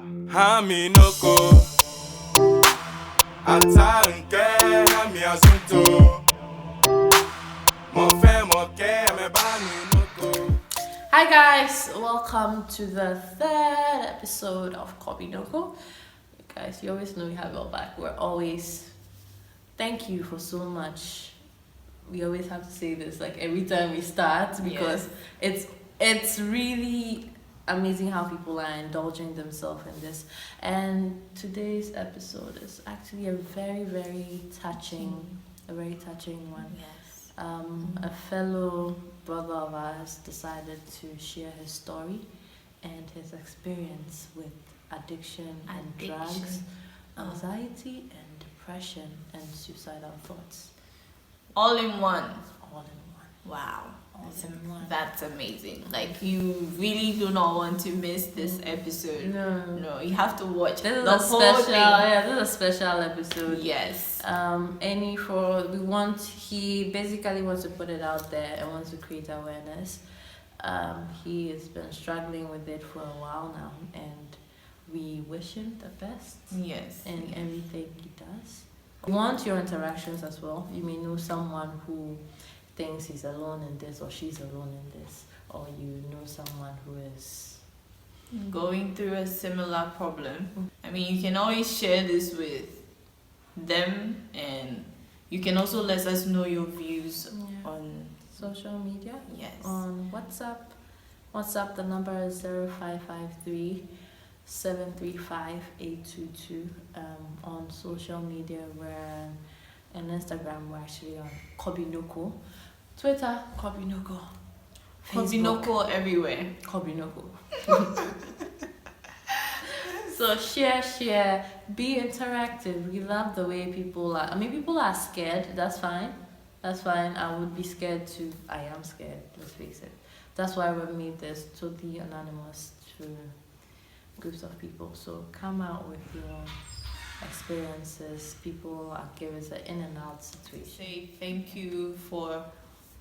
Cobinoco. Hi guys, welcome to the third episode of Cobinoco. Guys, you always know we have your back. We're always thank you for so much. We always have to say this like every time we start because it's really amazing how people are indulging themselves in this. And today's episode is actually a very touching one. Yes. A fellow brother of ours decided to share his story and his experience with addiction and drugs, anxiety and depression and suicidal thoughts. All in one. All in one. Wow. All in one. That's amazing. Like, you really do not want to miss this episode. No, you have to watch this the is whole a special thing. Yeah, this is a special episode. Yes. He basically wants to put it out there and wants to create awareness. He has been struggling with it for a while now, and we wish him the best. Yes. In everything he does. We want your interactions as well. You may know someone who thinks he's alone in this or she's alone in this, or you know someone who is going through a similar problem. I mean, you can always share this with them, and you can also let us know your views on social media. Yes. On WhatsApp, the number is 0553 735 822. On social media, we're on Instagram, we're actually on Cobinoco. Twitter, Cobinoco. Cobinoco everywhere. Cobinoco. So share, be interactive. We love the way people are. I mean, people are scared. That's fine. I would be scared too. I am scared. Let's face it. That's why we made this totally anonymous to groups of people. So come out with your experiences. People are curious, an in and out situation. Say thank you for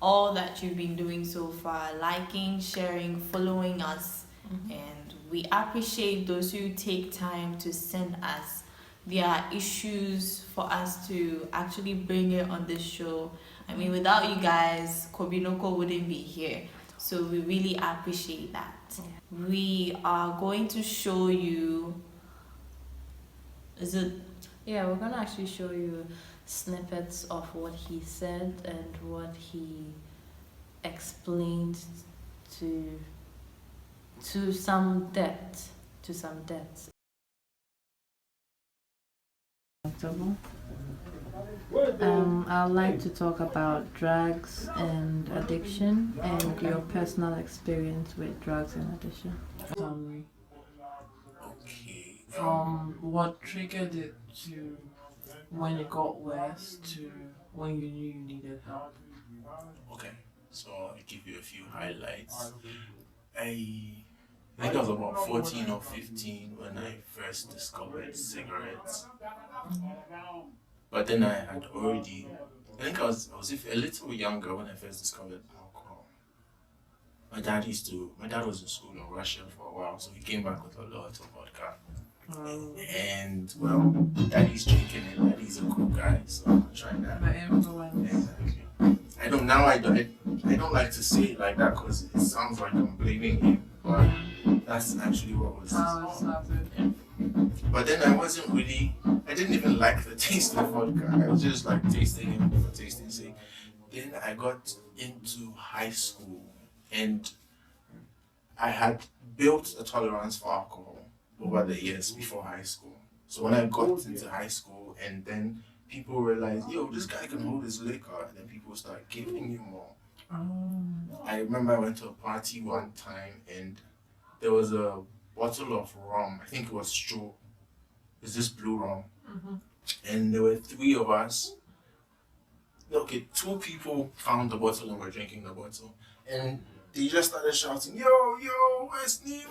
all that you've been doing so far, liking, sharing, following us, and we appreciate those who take time to send us their issues for us to actually bring it on this show. I mean, without you guys, Cobinoco wouldn't be here, so we really appreciate that. We are going to show you, we're gonna actually show you snippets of what he said and what he explained to some depth. I'd like to talk about drugs and addiction and your personal experience with drugs and addiction. Okay. From what triggered it to when it got worse to when you knew you needed help. Okay, so I'll give you a few highlights. I think I was about 14 or 15 when I first discovered cigarettes. But then I think I was a little younger when I first discovered alcohol. My dad was in school in Russia for a while, so he came back with a lot of vodka. And well, daddy's drinking it, daddy's a cool guy, so I'm trying that. The influence. Exactly. I don't like to say it like that because it sounds like I'm blaming him, but that's actually what was. How it started. But then I didn't even like the taste of vodka. I was just like tasting it for tasting's sake. Then I got into high school and I had built a tolerance for alcohol over the years before high school. So when I got into high school and then people realized, yo, this guy can hold his liquor, and then people start giving you more. I remember I went to a party one time and there was a bottle of rum. I think it was straw. It's this blue rum. And there were three of us. Okay, two people found the bottle and were drinking the bottle. And they just started shouting, yo, where's me?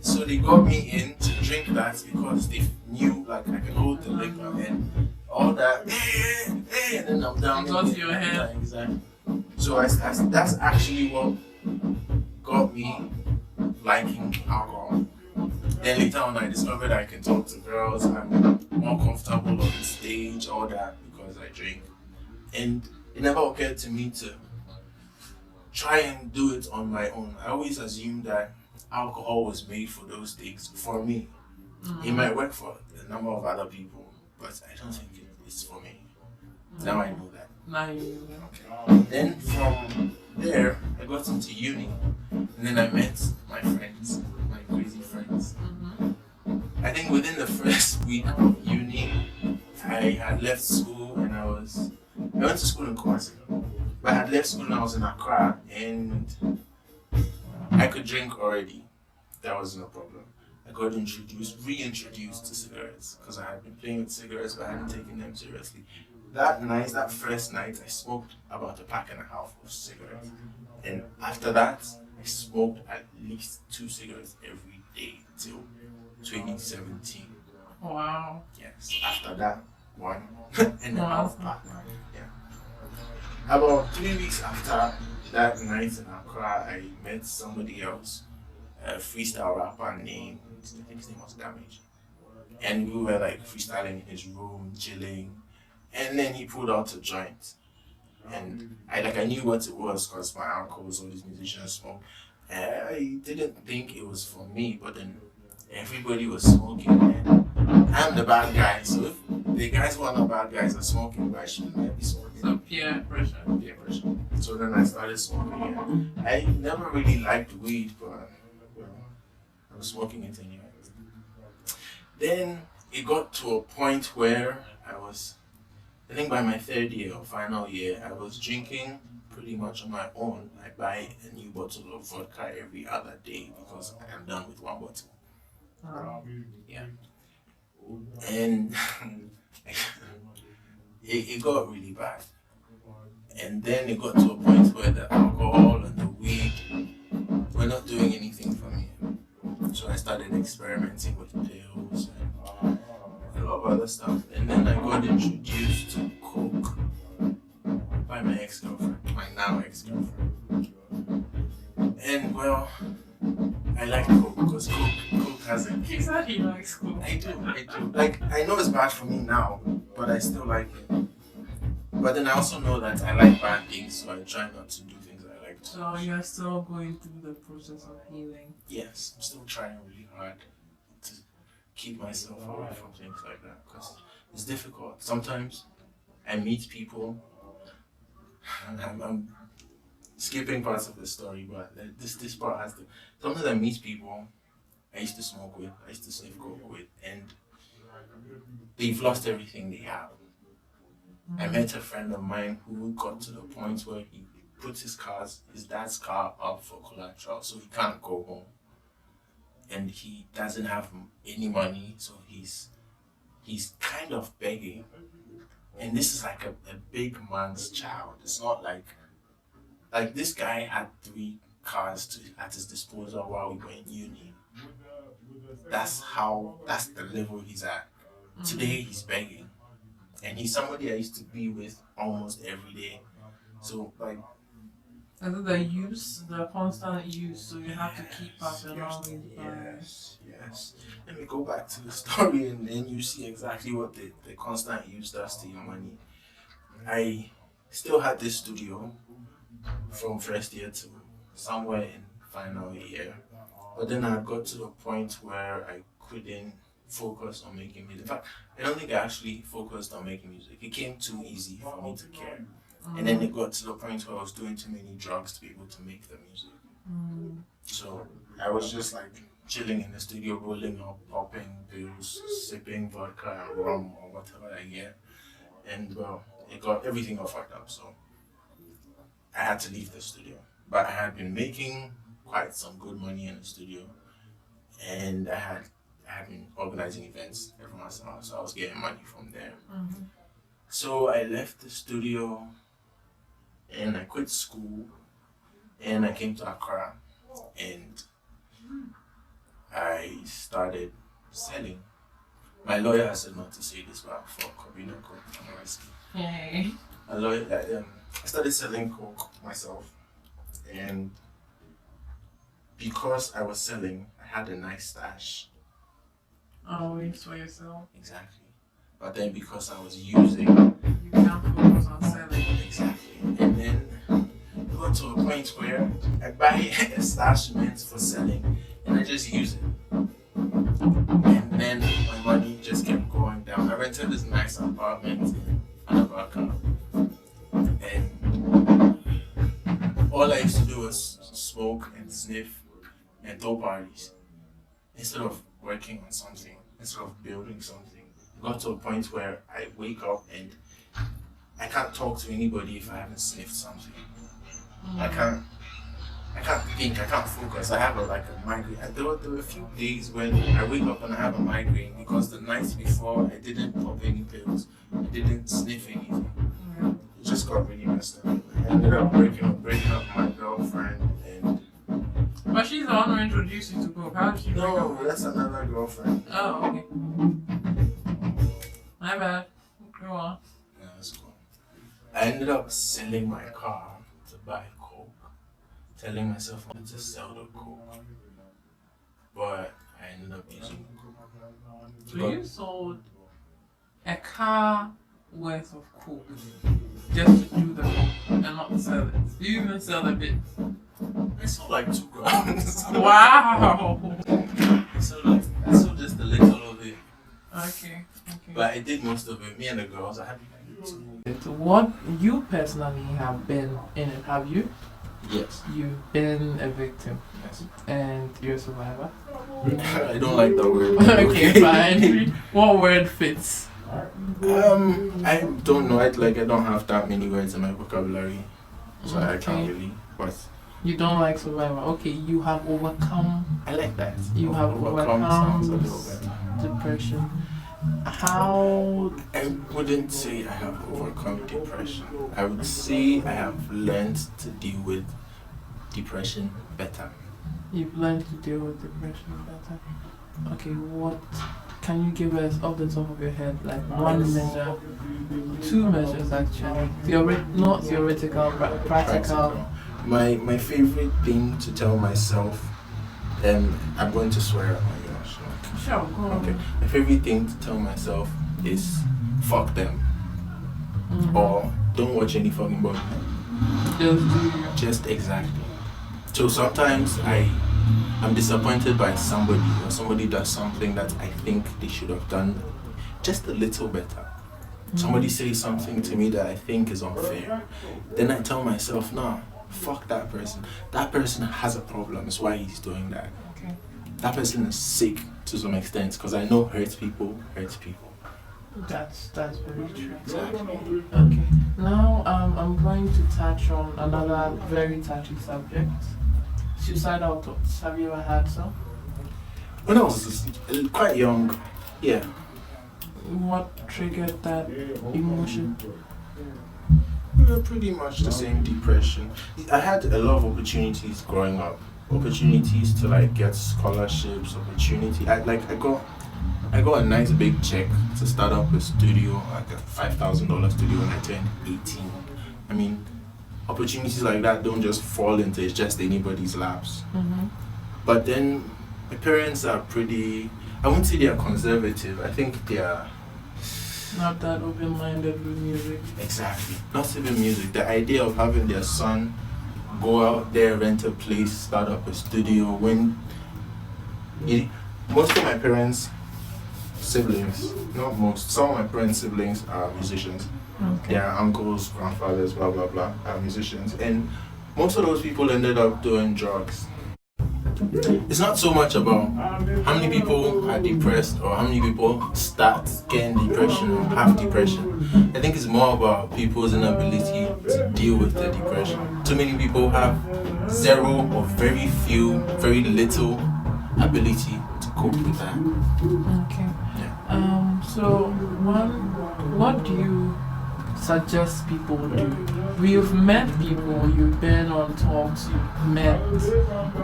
So they got me in to drink that because they knew like I can hold the liquor and all that. Hey, and then I'm down. It got to your head. Yeah, exactly. So that's actually what got me liking alcohol. Then later on, I discovered I can talk to girls. I'm more comfortable on stage, all that, because I drink. And it never occurred to me to try and do it on my own. I always assumed that alcohol was made for those things. For me, it might work for a number of other people, but I don't think it's for me. Now I know that. Now you know. Okay. Then from there, I got into uni, and then I met my friends, my crazy friends. I think within the first week of uni, I had left school and I went to school in Kwasi, but I had left school and I was in Accra, and I could drink already. That was no problem. I got reintroduced to cigarettes, because I had been playing with cigarettes but I hadn't taken them seriously. That first night, I smoked about a pack and a half of cigarettes. And after that, I smoked at least 2 cigarettes every day till 2017. Wow. Yes, after that, 1 and a Wow. half pack. Yeah. About 3 weeks after that night in Accra, I met somebody else, a freestyle rapper named, I think his name was Damage. And we were like freestyling in his room, chilling. And then he pulled out a joint. And I knew what it was because my uncles, all these musicians smoke. I didn't think it was for me, but then everybody was smoking. And I'm the bad guy, so if the guys who are not bad guys are smoking, I shouldn't be smoking. So peer pressure. Peer pressure. So then I started smoking. And I never really liked weed, but well, I was smoking it anyway. Then it got to a point where I think by my 3rd year or final year, I was drinking pretty much on my own. I buy a new bottle of vodka every other day because I am done with 1 bottle. Yeah. And it got really bad. And then it got to a point where the alcohol and the weed were not doing anything for me. So I started experimenting with pills and a lot of other stuff. And then I got introduced to coke by my ex-girlfriend, my now ex-girlfriend. And well, I like coke because coke has a He said he likes coke. I do. Like, I know it's bad for me now, but I still like it. But then I also know that I like bad things, so I try not to do things I like to. So you're still going through the process of healing. Yes, I'm still trying really hard to keep myself away from things like that because it's difficult. Sometimes I meet people, I'm skipping parts of the story, but this part has to. Sometimes I meet people I used to smoke with, I used to sniff coke with, and they've lost everything they have. I met a friend of mine who got to the point where he put his dad's car up for collateral, so he can't go home. And he doesn't have any money, so he's kind of begging. And this is like a big man's child. It's not like this guy had 3 cars at his disposal while we were in uni. That's the level he's at. Today he's begging. And he's somebody I used to be with almost every day. So like And then the constant use, so you have to keep up and always buy. Yes. Let me go back to the story and then you see exactly what the constant use does to your money. I still had this studio from first year to somewhere in final year. But then I got to the point where I couldn't focus on making music. In fact, I don't think I actually focused on making music. It came too easy for me to care. And then it got to the point where I was doing too many drugs to be able to make the music. So I was just like chilling in the studio, rolling up, popping pills, sipping vodka, rum, or whatever I get. And well, everything got fucked up. So I had to leave the studio. But I had been making quite some good money in the studio. And I had been organizing events every once in a while, so I was getting money from there. So I left the studio and I quit school and I came to Accra and I started selling. My lawyer has said not to say this, but for Cobinoco, I'm risky. Hey. I started selling coke myself, and because I was selling, I had a nice stash. Always for yourself. Exactly. But then because I was using, You can't focus on selling. exactly, and then I got to a point where I buy a stash for selling, and I just use it. And then my money just kept going down. I rented this nice apartment in Anabaka, and all I used to do was smoke and sniff and throw parties instead of working on something, instead of building something. It got to a point where I wake up and I can't talk to anybody if I haven't sniffed something. I can't think, I can't focus. I have like a migraine. There were a few days when I wake up and I have a migraine because the night before I didn't pop any pills, I didn't sniff anything. It just got really messed up. I ended up breaking up with my girlfriend, and But she's the one who introduced you to coke. How did she break no, up? that's another girlfriend. Oh, okay. My bad. Go on. Yeah, that's cool. I ended up selling my car to buy coke, telling myself I wanted to sell the coke, but I ended up using coke. So you sold a car worth of coke just to do the coke and not sell it. Do you even sell a bit? I sold like 2 grams. Wow. I sold just a little of it, Okay. but I did most of it. Me and the girls, I had What you personally have been in it, have you? yes. You've been a victim Yes. and you're a survivor. I don't like that word. Okay, fine. What word fits? I don't know. I don't have that many words in my vocabulary, so I Okay. can't really. But You don't like survivor. Okay, you have overcome I like that. You have overcome sounds a little better. depression. How I wouldn't say I have overcome depression. I would say I have learned to deal with depression better. you've learned to deal with depression better? Okay, what can you give us off the top of your head, like one measure, 2 measures actually, not theoretical, but practical. My favorite thing to tell myself, I'm going to swear at my gosh. Sure, go on. Okay. My favorite thing to tell myself is fuck them. Mhm. Or don't watch any fucking movie. Just do you. Just exactly. So sometimes I'm disappointed by somebody, or somebody does something that I think they should have done just a little better. Somebody says something to me that I think is unfair. Then I tell myself, nah, fuck that person. That person has a problem. It's why he's doing that. Okay. That person is sick to some extent, because I know hurts people. That's very true. Exactly. Okay. Now I'm going to touch on another very touchy subject. Suicidal thoughts. Have you ever had some? When I was quite young, yeah. What triggered that emotion? We were pretty much the same depression. I had a lot of opportunities growing up. Opportunities to like get scholarships, I got a nice big check to start up a studio, like a $5,000 studio when I turned 18. I mean, opportunities like that don't just fall into just anybody's laps. Mm-hmm. But then my parents are pretty, I wouldn't say they are conservative. I think they are Not that open-minded with music. exactly, not even music. The idea of having their son go out there, rent a place, start up a studio. Most of my parents' siblings, not most, some of my parents' siblings are musicians. Okay. Their uncles, grandfathers, blah blah blah, are musicians, and most of those people ended up doing drugs. It's not so much about how many people are depressed or how many people start getting depression or have depression. I think it's more about people's inability to deal with the depression. Too many people have zero or very little ability to cope with that. Okay. Yeah. So what do you suggest people do? You've met people, you've been on talks,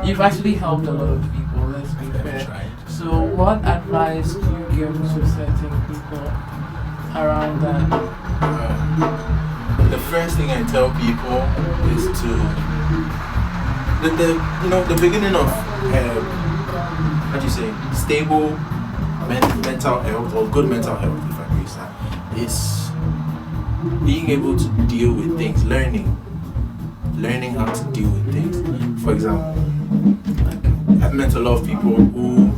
you've actually helped a lot of people, let's be I've fair. tried. So what advice do you give to certain people around that? The first thing I tell people is to the beginning of how do you say stable mental health or good mental health, if I may say, is being able to deal with things, learning how to deal with things. For example, like, I've met a lot of people who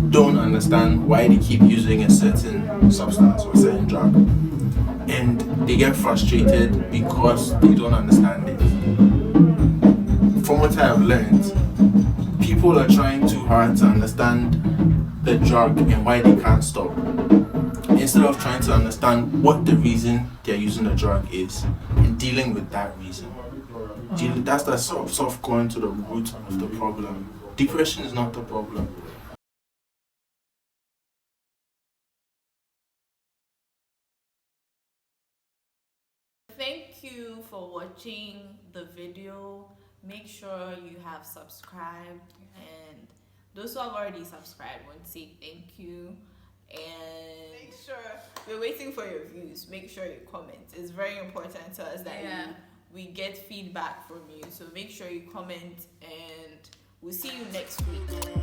don't understand why they keep using a certain substance or a certain drug, and they get frustrated because they don't understand it. From what I have learned, people are trying too hard to understand the drug and why they can't stop, instead of trying to understand what the reason they're using the drug is and dealing with that reason. That's the sort of going to the root of the problem. Depression is not the problem. Thank you for watching the video. Make sure you have subscribed, and those who have already subscribed want to say thank you. And make sure we're waiting for your views. Make sure you comment. It's very important to us that we get feedback from you. So make sure you comment, and we'll see you next week.